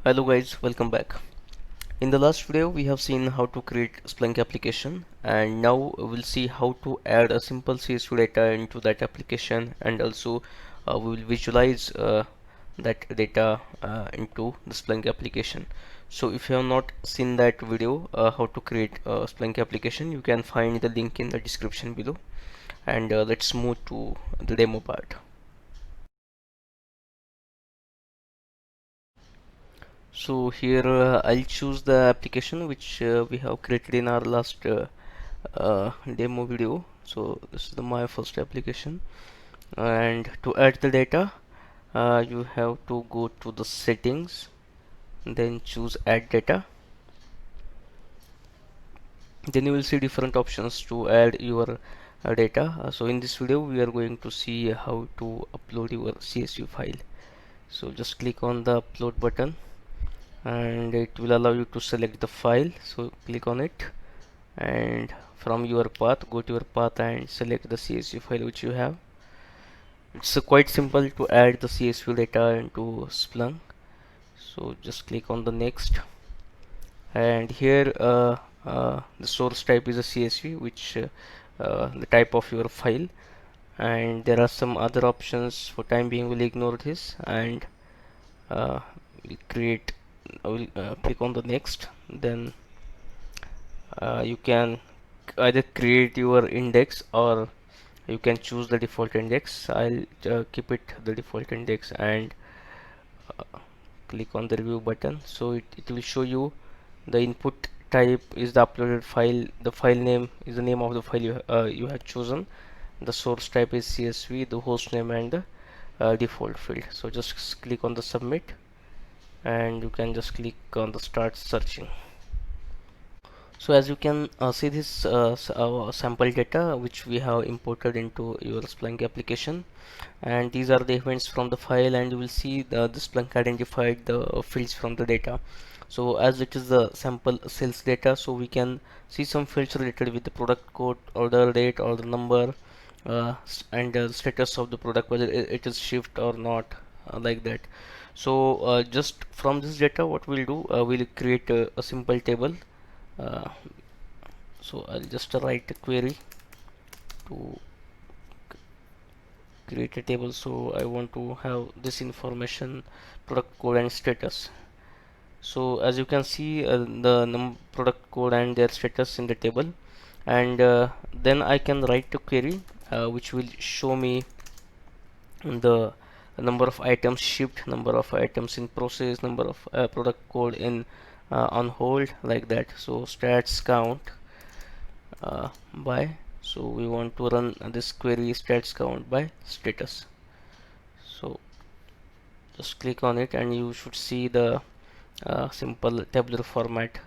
Hello guys, welcome back. In the last video we have seen how to create Splunk application, and now we'll see how to add a simple CSV data into that application, and also we will visualize that data into the Splunk application. So if you have not seen that video how to create a Splunk application, you can find the link in the description below, and let's move to the demo part. So here I'll choose the application which we have created in our last demo video. So this is my first application, and to add the data you have to go to the settings, then choose add data. Then you will see different options to add your data. So in this video we are going to see how to upload your CSV file. So just click on the upload button and it will allow you to select the file. So click on it, and from your path go to your path and select the CSV file which you have. It's quite simple to add the CSV data into Splunk. So just click on the next, and here the source type is a CSV, which the type of your file, and there are some other options. For time being we'll ignore this, and we'll create I will click on the next. Then you can either create your index or you can choose the default index. I'll keep it the default index and click on the review button. So it will show you the input type is the uploaded file, the file name is the name of the file you have chosen, the source type is CSV, the host name, and the default field. So just click on the submit, and you can just click on the start searching. So as you can see, this sample data which we have imported into your Splunk application, and these are the events from the file, and you will see the Splunk identified the fields from the data. So as it is the sample sales data, so we can see some fields related with the product code, order date, order number, and the status of the product, whether it is shipped or not, like that. So just from this data what we'll do, we'll create a simple table. uh, so I'll just write a query to create a table. So I want to have this information, product code and status. So as you can see, the product code and their status in the table, and then I can write a query which will show me the number of items shipped, number of items in process, number of product code in on hold, like that. So stats count by, so we want to run this query stats count by status. So just click on it and you should see the simple tabular format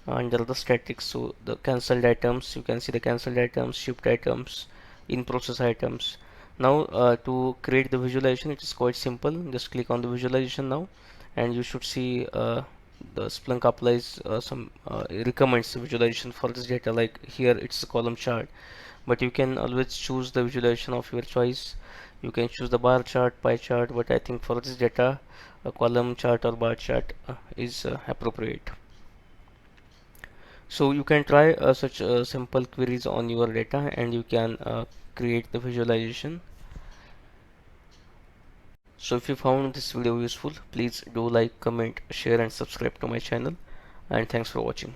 under the statics. So the cancelled items, you can see the cancelled items, shipped items, in process items. Now to create the visualization, it is quite simple. Just click on the visualization now, and you should see the Splunk applies some recommends visualization for this data. Like here it's a column chart, but you can always choose the visualization of your choice. You can choose the bar chart, pie chart, but I think for this data a column chart or bar chart is appropriate. So you can try such simple queries on your data, and you can create the visualization. So if you found this video useful, please do like, comment, share and subscribe to my channel, and thanks for watching.